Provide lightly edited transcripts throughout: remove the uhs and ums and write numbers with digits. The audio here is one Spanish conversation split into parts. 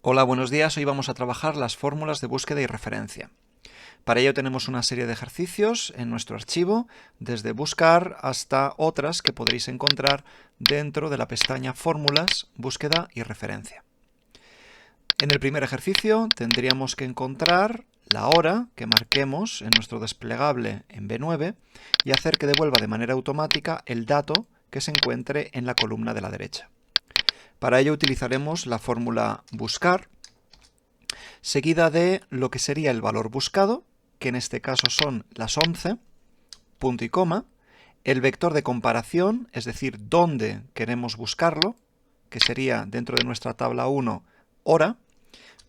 Hola, buenos días. Hoy vamos a trabajar las fórmulas de búsqueda y referencia. Para ello tenemos una serie de ejercicios en nuestro archivo, desde buscar hasta otras que podréis encontrar dentro de la pestaña Fórmulas, Búsqueda y Referencia. En el primer ejercicio tendríamos que encontrar la hora que marquemos en nuestro desplegable en B9 y hacer que devuelva de manera automática el dato que se encuentre en la columna de la derecha. Para ello utilizaremos la fórmula buscar, seguida de lo que sería el valor buscado, que en este caso son las 11, punto y coma, el vector de comparación, es decir, dónde queremos buscarlo, que sería dentro de nuestra tabla 1, hora,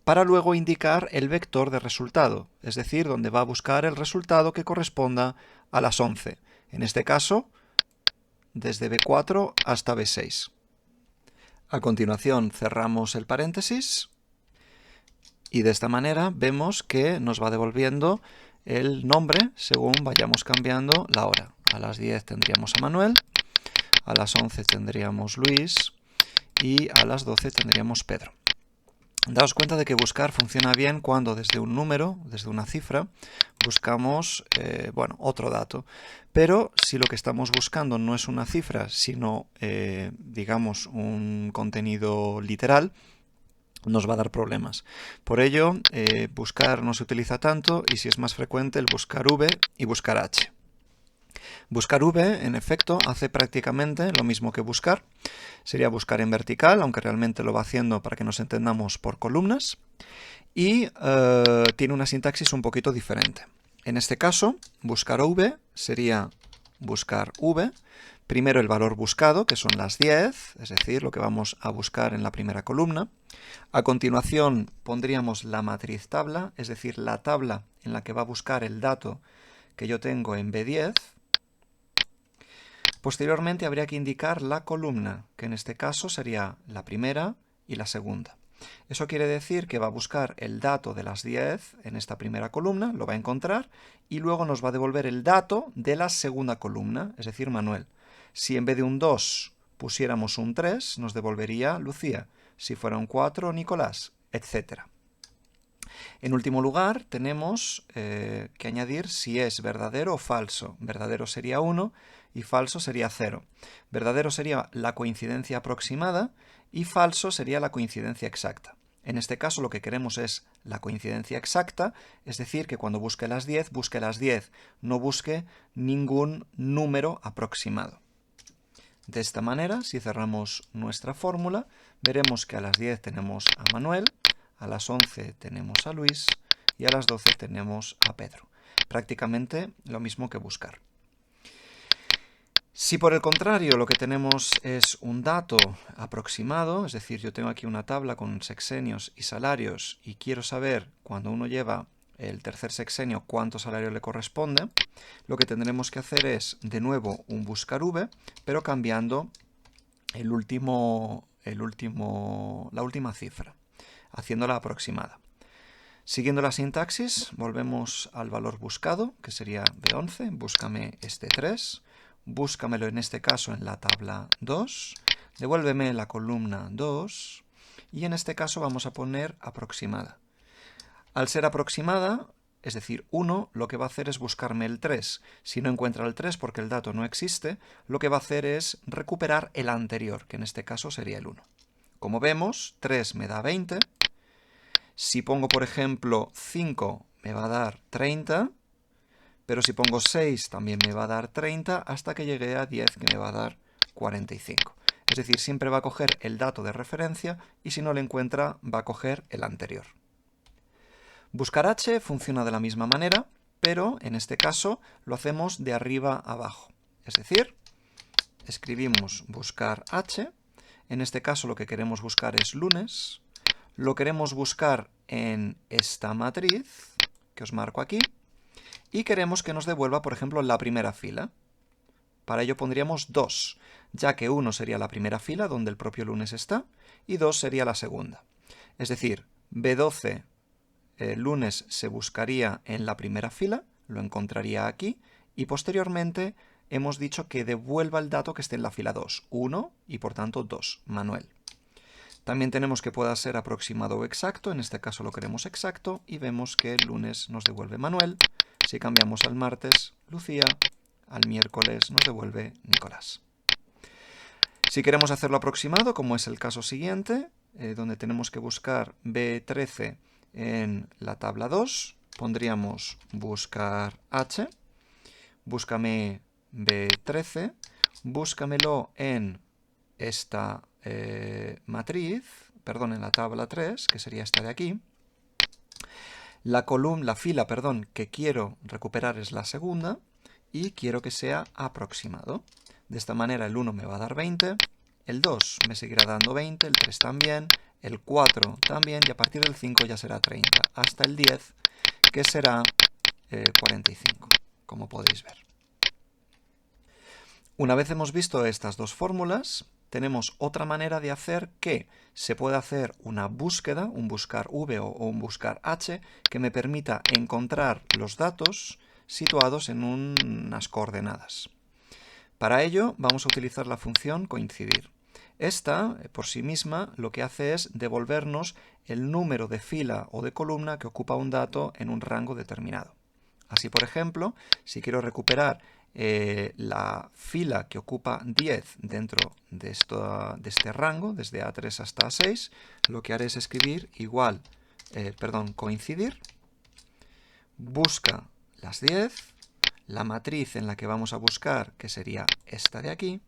para luego indicar el vector de resultado, es decir, donde va a buscar el resultado que corresponda a las 11, en este caso, desde B4 hasta B6. A continuación cerramos el paréntesis y de esta manera vemos que nos va devolviendo el nombre según vayamos cambiando la hora. A las 10 tendríamos a Manuel, a las 11 tendríamos Luis y a las 12 tendríamos Pedro. Daos cuenta de que buscar funciona bien cuando desde un número, desde una cifra, buscamos otro dato. Pero si lo que estamos buscando no es una cifra, sino digamos un contenido literal, nos va a dar problemas. Por ello, buscar no se utiliza tanto y si es más frecuente el buscar V y buscar H. Buscar V, en efecto, hace prácticamente lo mismo que buscar. Sería buscar en vertical, aunque realmente lo va haciendo para que nos entendamos por columnas. Y tiene una sintaxis un poquito diferente. En este caso, buscar V sería buscar V, primero el valor buscado, que son las 10, es decir, lo que vamos a buscar en la primera columna. A continuación pondríamos la matriz tabla, es decir, la tabla en la que va a buscar el dato que yo tengo en B10. Posteriormente habría que indicar la columna, que en este caso sería la primera y la segunda. Eso quiere decir que va a buscar el dato de las 10 en esta primera columna, lo va a encontrar, y luego nos va a devolver el dato de la segunda columna, es decir, Manuel. Si en vez de un 2 pusiéramos un 3, nos devolvería Lucía. Si fuera un 4, Nicolás, etc. En último lugar, tenemos que añadir si es verdadero o falso. Verdadero sería 1 y falso sería 0. Verdadero sería la coincidencia aproximada y falso sería la coincidencia exacta. En este caso lo que queremos es la coincidencia exacta, es decir, que cuando busque las 10, no busque ningún número aproximado. De esta manera, si cerramos nuestra fórmula, veremos que a las 10 tenemos a Manuel, a las 11 tenemos a Luis y a las 12 tenemos a Pedro. Prácticamente lo mismo que buscar. Si por el contrario lo que tenemos es un dato aproximado, es decir, yo tengo aquí una tabla con sexenios y salarios y quiero saber cuando uno lleva el tercer sexenio cuánto salario le corresponde, lo que tendremos que hacer es de nuevo un buscar V, pero cambiando la última cifra, haciéndola aproximada. Siguiendo la sintaxis, volvemos al valor buscado, que sería B11, búscame este 3, búscamelo en este caso en la tabla 2, devuélveme la columna 2, y en este caso vamos a poner aproximada. Al ser aproximada, es decir, 1, lo que va a hacer es buscarme el 3. Si no encuentra el 3 porque el dato no existe, lo que va a hacer es recuperar el anterior, que en este caso sería el 1. Como vemos, 3 me da 20. Si pongo, por ejemplo, 5, me va a dar 30. Pero si pongo 6, también me va a dar 30, hasta que llegue a 10, que me va a dar 45. Es decir, siempre va a coger el dato de referencia y si no lo encuentra, va a coger el anterior. Buscar H funciona de la misma manera, pero en este caso lo hacemos de arriba a abajo. Es decir, escribimos buscar H, en este caso lo que queremos buscar es lunes, lo queremos buscar en esta matriz, que os marco aquí, y queremos que nos devuelva, por ejemplo, la primera fila. Para ello pondríamos 2, ya que 1 sería la primera fila, donde el propio lunes está, y 2 sería la segunda. Es decir, B12 lunes se buscaría en la primera fila, lo encontraría aquí, y posteriormente hemos dicho que devuelva el dato que esté en la fila 2, 1 y por tanto 2, Manuel. También tenemos que pueda ser aproximado o exacto, en este caso lo queremos exacto, y vemos que el lunes nos devuelve Manuel. Si cambiamos al martes, Lucía, al miércoles nos devuelve Nicolás. Si queremos hacerlo aproximado, como es el caso siguiente, donde tenemos que buscar B13 en la tabla 2, pondríamos buscar H, búscame B13, búscamelo en esta matriz, perdón, en la tabla 3, que sería esta de aquí. La fila que quiero recuperar es la segunda y quiero que sea aproximado. De esta manera el 1 me va a dar 20, el 2 me seguirá dando 20, el 3 también, el 4 también, y a partir del 5 ya será 30, hasta el 10, que será 45, como podéis ver. Una vez hemos visto estas dos fórmulas, tenemos otra manera de hacer que se puede hacer una búsqueda, un buscar V o un buscar H, que me permita encontrar los datos situados en unas coordenadas. Para ello vamos a utilizar la función coincidir. Esta, por sí misma, lo que hace es devolvernos el número de fila o de columna que ocupa un dato en un rango determinado. Así, por ejemplo, si quiero recuperar la fila que ocupa 10 dentro de este rango, desde A3 hasta A6, lo que haré es escribir coincidir, busca las 10, la matriz en la que vamos a buscar, que sería esta de aquí,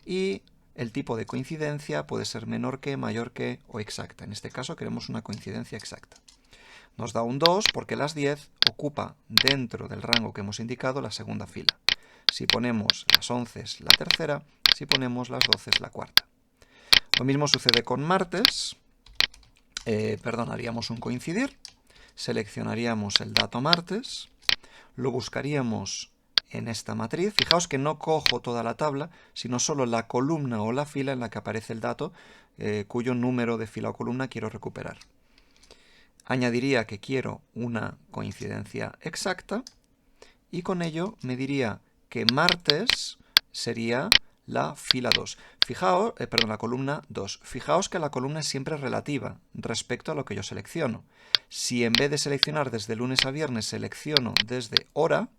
y el tipo de coincidencia puede ser menor que, mayor que o exacta. En este caso queremos una coincidencia exacta. Nos da un 2 porque las 10 ocupa dentro del rango que hemos indicado la segunda fila. Si ponemos las 11 es la tercera, si ponemos las 12 es la cuarta. Lo mismo sucede con martes. Haríamos un coincidir, seleccionaríamos el dato martes, lo buscaríamos en esta matriz. Fijaos que no cojo toda la tabla, sino solo la columna o la fila en la que aparece el dato, cuyo número de fila o columna quiero recuperar. Añadiría que quiero una coincidencia exacta y con ello me diría que martes sería la fila 2. La columna 2. Fijaos que la columna es siempre relativa respecto a lo que yo selecciono. Si en vez de seleccionar desde lunes a viernes selecciono desde hora,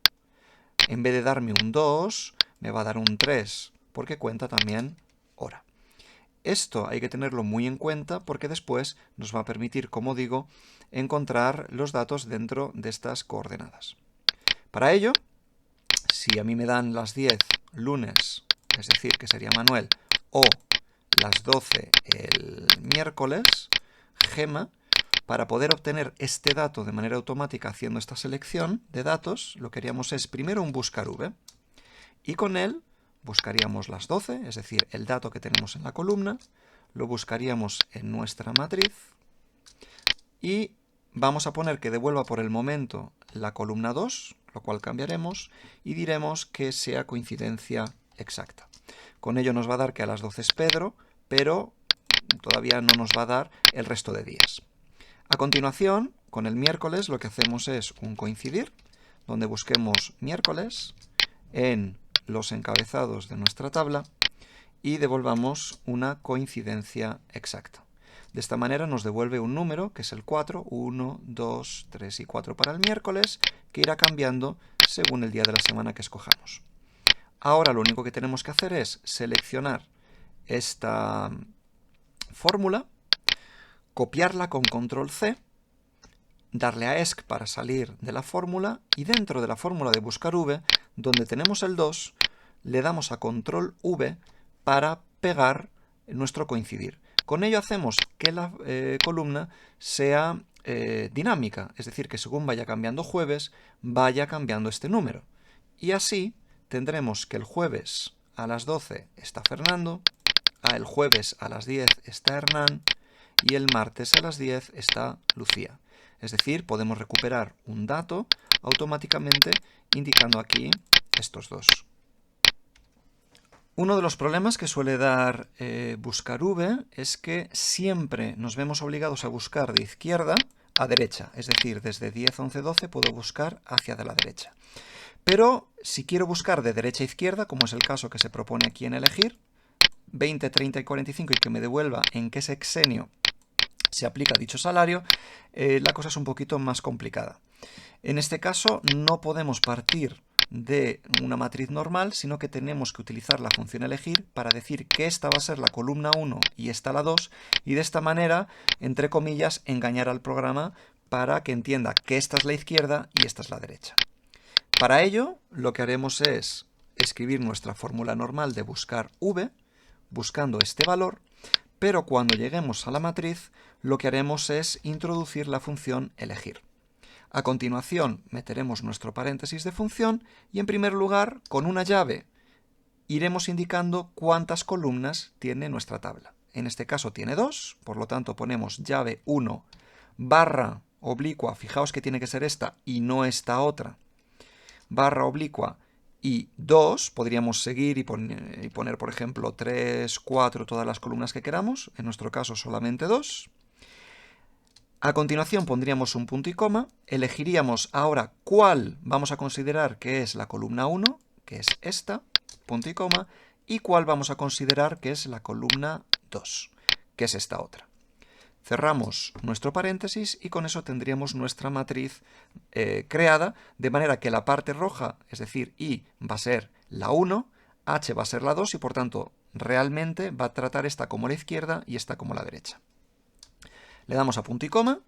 en vez de darme un 2, me va a dar un 3, porque cuenta también hora. Esto hay que tenerlo muy en cuenta porque después nos va a permitir, como digo, encontrar los datos dentro de estas coordenadas. Para ello, si a mí me dan las 10 lunes, es decir, que sería Manuel, o las 12 el miércoles, Gema, para poder obtener este dato de manera automática haciendo esta selección de datos, lo que haríamos es primero un buscar V, y con él buscaríamos las 12, es decir, el dato que tenemos en la columna, lo buscaríamos en nuestra matriz, y vamos a poner que devuelva por el momento la columna 2, lo cual cambiaremos, y diremos que sea coincidencia exacta. Con ello nos va a dar que a las 12 es Pedro, pero todavía no nos va a dar el resto de días. A continuación, con el miércoles lo que hacemos es un coincidir, donde busquemos miércoles en los encabezados de nuestra tabla y devolvamos una coincidencia exacta. De esta manera nos devuelve un número, que es el 4, 1, 2, 3 y 4 para el miércoles, que irá cambiando según el día de la semana que escojamos. Ahora lo único que tenemos que hacer es seleccionar esta fórmula, copiarla con control C, darle a ESC para salir de la fórmula y dentro de la fórmula de buscar V, donde tenemos el 2, le damos a control V para pegar nuestro coincidir. Con ello hacemos que la columna sea dinámica, es decir, que según vaya cambiando jueves, vaya cambiando este número. Y así tendremos que el jueves a las 12 está Fernando, el jueves a las 10 está Hernán y el martes a las 10 está Lucía. Es decir, podemos recuperar un dato automáticamente indicando aquí estos dos. Uno de los problemas que suele dar buscar V es que siempre nos vemos obligados a buscar de izquierda a derecha, es decir, desde 10, 11, 12 puedo buscar hacia de la derecha. Pero si quiero buscar de derecha a izquierda, como es el caso que se propone aquí en elegir, 20, 30 y 45 y que me devuelva en qué sexenio se aplica dicho salario, la cosa es un poquito más complicada. En este caso no podemos partir de una matriz normal, sino que tenemos que utilizar la función elegir para decir que esta va a ser la columna 1 y esta la 2, y de esta manera, entre comillas, engañar al programa para que entienda que esta es la izquierda y esta es la derecha. Para ello, lo que haremos es escribir nuestra fórmula normal de buscar v, buscando este valor, pero cuando lleguemos a la matriz, lo que haremos es introducir la función elegir. A continuación, meteremos nuestro paréntesis de función y, en primer lugar, con una llave, iremos indicando cuántas columnas tiene nuestra tabla. En este caso tiene 2, por lo tanto ponemos llave 1 barra oblicua, fijaos que tiene que ser esta y no esta otra, barra oblicua y 2, podríamos seguir y poner, por ejemplo, 3, 4, todas las columnas que queramos, en nuestro caso solamente 2. A continuación pondríamos un punto y coma, elegiríamos ahora cuál vamos a considerar que es la columna 1, que es esta, punto y coma, y cuál vamos a considerar que es la columna 2, que es esta otra. Cerramos nuestro paréntesis y con eso tendríamos nuestra matriz creada, de manera que la parte roja, es decir, I va a ser la 1, H va a ser la 2 y por tanto realmente va a tratar esta como la izquierda y esta como la derecha. Le damos a punto y coma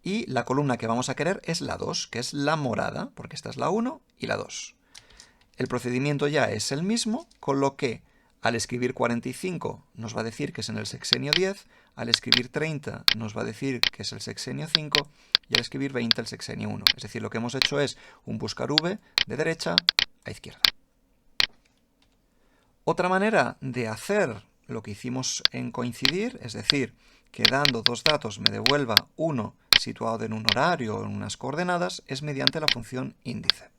y la columna que vamos a querer es la 2, que es la morada, porque esta es la 1 y la 2. El procedimiento ya es el mismo, con lo que al escribir 45 nos va a decir que es en el sexenio 10, al escribir 30 nos va a decir que es el sexenio 5 y al escribir 20 el sexenio 1. Es decir, lo que hemos hecho es un buscar v de derecha a izquierda. Otra manera de hacer lo que hicimos en coincidir, es decir, que dando dos datos me devuelva uno situado en un horario o en unas coordenadas, es mediante la función índice.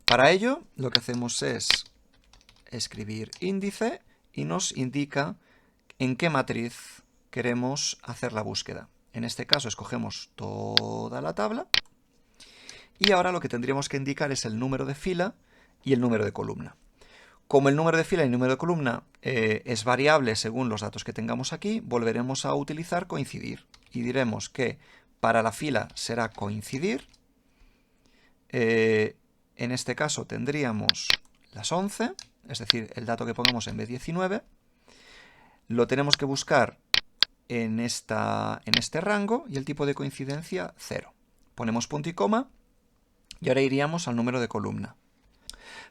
Para ello, lo que hacemos es escribir índice y nos indica en qué matriz queremos hacer la búsqueda. En este caso escogemos toda la tabla y ahora lo que tendríamos que indicar es el número de fila y el número de columna. Como el número de fila y el número de columna es variable según los datos que tengamos aquí, volveremos a utilizar coincidir y diremos que para la fila será coincidir. En este caso tendríamos las 11, es decir, el dato que pongamos en B19. Lo tenemos que buscar en este rango y el tipo de coincidencia 0. Ponemos punto y coma y ahora iríamos al número de columna.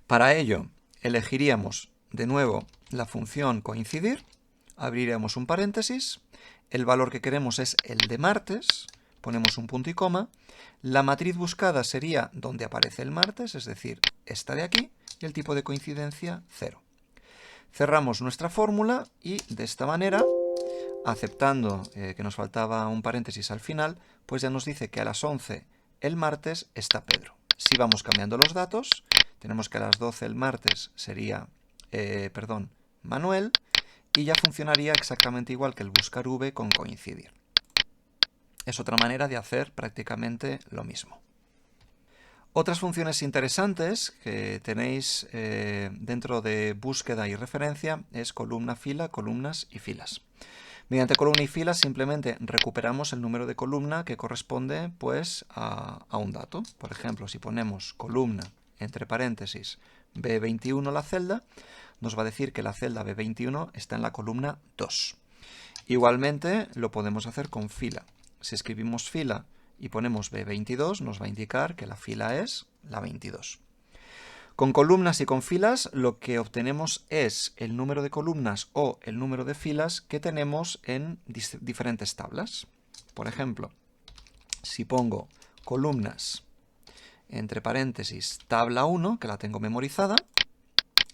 Para ello, elegiríamos de nuevo la función coincidir, abriríamos un paréntesis, el valor que queremos es el de martes, ponemos un punto y coma, la matriz buscada sería donde aparece el martes, es decir, esta de aquí, y el tipo de coincidencia 0. Cerramos nuestra fórmula y de esta manera, aceptando que nos faltaba un paréntesis al final, pues ya nos dice que a las 11 el martes está Pedro. Si vamos cambiando los datos, tenemos que a las 12 el martes sería, Manuel, y ya funcionaría exactamente igual que el buscar v con coincidir. Es otra manera de hacer prácticamente lo mismo. Otras funciones interesantes que tenéis dentro de búsqueda y referencia es columna, fila, columnas y filas. Mediante columna y fila simplemente recuperamos el número de columna que corresponde pues, a un dato. Por ejemplo, si ponemos columna entre paréntesis B21 la celda, nos va a decir que la celda B21 está en la columna 2. Igualmente lo podemos hacer con fila. Si escribimos fila y ponemos B22, nos va a indicar que la fila es la 22. Con columnas y con filas lo que obtenemos es el número de columnas o el número de filas que tenemos en diferentes tablas. Por ejemplo, si pongo columnas entre paréntesis tabla 1, que la tengo memorizada,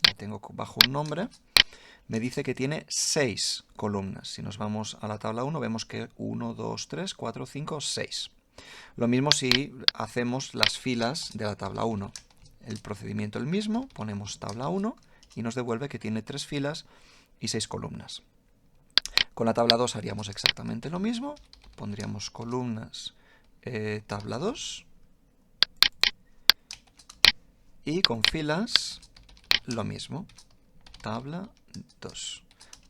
la tengo bajo un nombre, me dice que tiene 6 columnas. Si nos vamos a la tabla 1 vemos que 1, 2, 3, 4, 5, 6. Lo mismo si hacemos las filas de la tabla 1. El procedimiento el mismo, ponemos tabla 1 y nos devuelve que tiene 3 filas y 6 columnas. Con la tabla 2 haríamos exactamente lo mismo, pondríamos columnas tabla 2 y con filas lo mismo, tabla 2.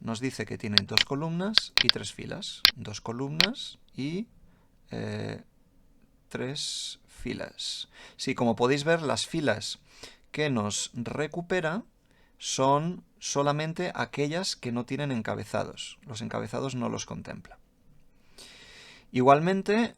nos dice que tiene 2 columnas y 3 filas. 2 columnas y 3 filas. Sí, como podéis ver, las filas que nos recupera son solamente aquellas que no tienen encabezados. Los encabezados no los contempla. Igualmente,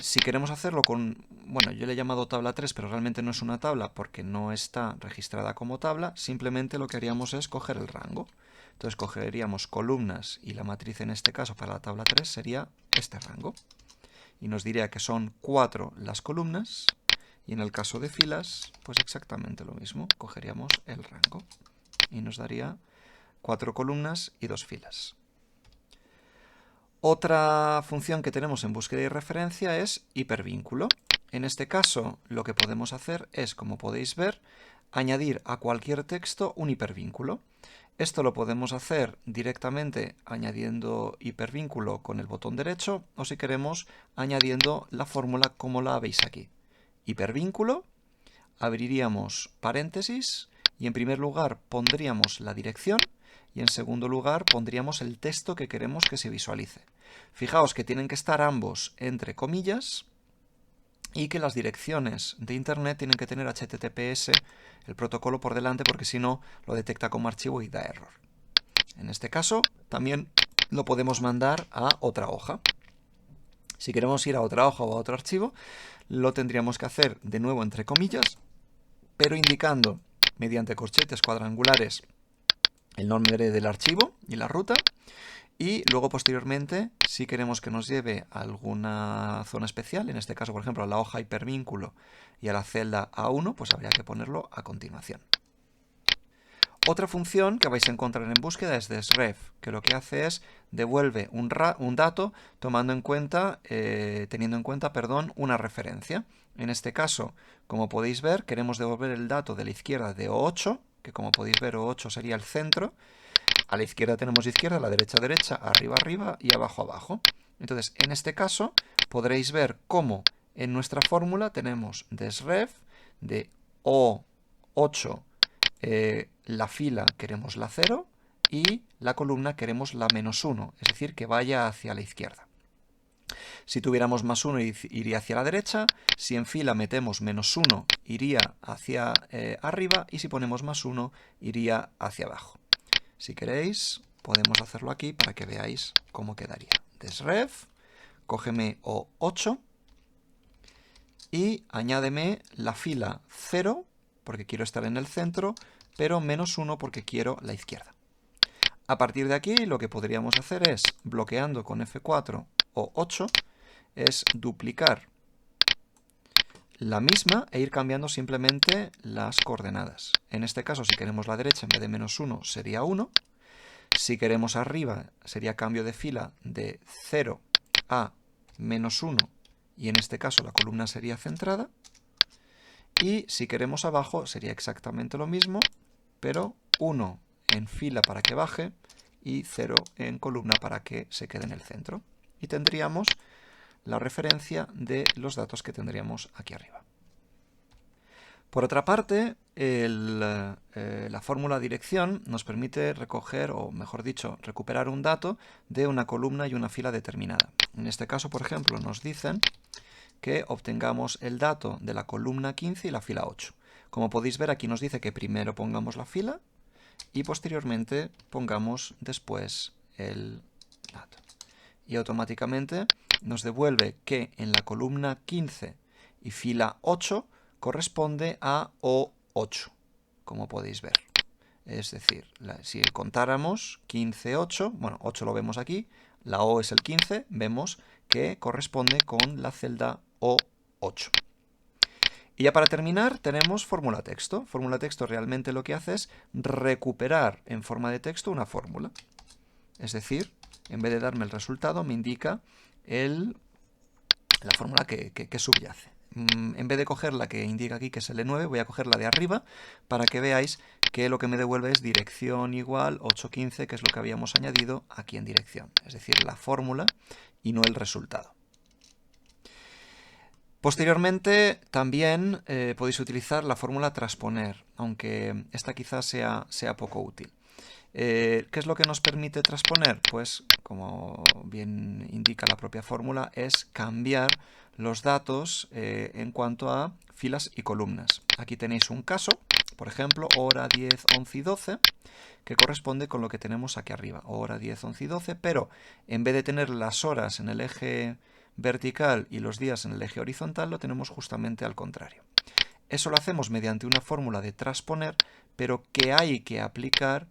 si queremos hacerlo con, bueno, yo le he llamado tabla 3, pero realmente no es una tabla porque no está registrada como tabla, simplemente lo que haríamos es coger el rango. Entonces cogeríamos columnas y la matriz en este caso para la tabla 3 sería este rango. Y nos diría que son 4 las columnas, y en el caso de filas, pues exactamente lo mismo, cogeríamos el rango. Y nos daría 4 columnas y 2 filas. Otra función que tenemos en búsqueda y referencia es hipervínculo. En este caso, lo que podemos hacer es, como podéis ver, añadir a cualquier texto un hipervínculo. Esto lo podemos hacer directamente añadiendo hipervínculo con el botón derecho o, si queremos, añadiendo la fórmula como la veis aquí. Hipervínculo, abriríamos paréntesis y en primer lugar pondríamos la dirección y en segundo lugar pondríamos el texto que queremos que se visualice. Fijaos que tienen que estar ambos entre comillas y que las direcciones de Internet tienen que tener HTTPS, el protocolo, por delante, porque si no lo detecta como archivo y da error. En este caso también lo podemos mandar a otra hoja. Si queremos ir a otra hoja o a otro archivo, lo tendríamos que hacer de nuevo entre comillas, pero indicando mediante corchetes cuadrangulares el nombre del archivo y la ruta, y luego posteriormente, si queremos que nos lleve a alguna zona especial, en este caso por ejemplo a la hoja hipervínculo y a la celda A1, pues habría que ponerlo a continuación. Otra función que vais a encontrar en búsqueda es desref, que lo que hace es devuelve un dato teniendo en cuenta una referencia. En este caso, como podéis ver, queremos devolver el dato de la izquierda de O8, que como podéis ver O8 sería el centro. A la izquierda tenemos izquierda, a la derecha derecha, arriba arriba y abajo abajo. Entonces, en este caso, podréis ver cómo en nuestra fórmula tenemos desref de O8, la fila queremos la 0 y la columna queremos la -1, es decir, que vaya hacia la izquierda. Si tuviéramos +1 iría hacia la derecha, si en fila metemos -1 iría hacia arriba y si ponemos +1 iría hacia abajo. Si queréis, podemos hacerlo aquí para que veáis cómo quedaría. Desref, cógeme O8 y añádeme la fila 0, porque quiero estar en el centro, pero -1 porque quiero la izquierda. A partir de aquí, lo que podríamos hacer es, bloqueando con F4 O8, es duplicar la misma e ir cambiando simplemente las coordenadas. En este caso, si queremos la derecha, en vez de -1 sería 1. Si queremos arriba, sería cambio de fila de 0 a -1, y en este caso la columna sería centrada. Y si queremos abajo, sería exactamente lo mismo, pero 1 en fila para que baje y 0 en columna para que se quede en el centro. Y tendríamos la referencia de los datos que tendríamos aquí arriba. Por otra parte, la fórmula dirección nos permite recoger, o mejor dicho, recuperar un dato de una columna y una fila determinada. En este caso, por ejemplo, nos dicen que obtengamos el dato de la columna 15 y la fila 8. Como podéis ver, aquí nos dice que primero pongamos la fila y posteriormente pongamos después el dato. Y automáticamente nos devuelve que en la columna 15 y fila 8 corresponde a O8, como podéis ver. Es decir, si contáramos 15, 8, bueno, 8 lo vemos aquí, la O es el 15, vemos que corresponde con la celda O8. Y ya para terminar tenemos fórmula texto. Fórmula texto realmente lo que hace es recuperar en forma de texto una fórmula. Es decir, en vez de darme el resultado, me indica la fórmula que subyace. En vez de coger la que indica aquí, que es L9, voy a coger la de arriba para que veáis que lo que me devuelve es dirección igual 815, que es lo que habíamos añadido aquí en dirección. Es decir, la fórmula y no el resultado. Posteriormente también podéis utilizar la fórmula transponer, aunque esta quizás sea poco útil. ¿Qué es lo que nos permite transponer? Pues, como bien indica la propia fórmula, es cambiar los datos en cuanto a filas y columnas. Aquí tenéis un caso, por ejemplo, hora 10, 11 y 12, que corresponde con lo que tenemos aquí arriba, hora 10, 11 y 12, pero en vez de tener las horas en el eje vertical y los días en el eje horizontal, lo tenemos justamente al contrario. Eso lo hacemos mediante una fórmula de transponer, pero que hay que aplicar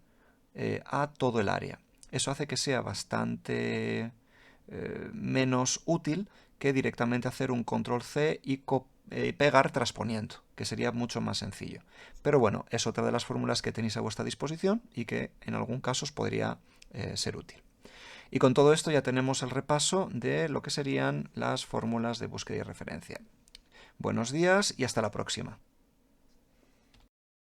a todo el área. Eso hace que sea bastante menos útil que directamente hacer un control C y pegar transponiendo, que sería mucho más sencillo. Pero bueno, es otra de las fórmulas que tenéis a vuestra disposición y que en algún caso os podría ser útil. Y con todo esto ya tenemos el repaso de lo que serían las fórmulas de búsqueda y referencia. Buenos días y hasta la próxima.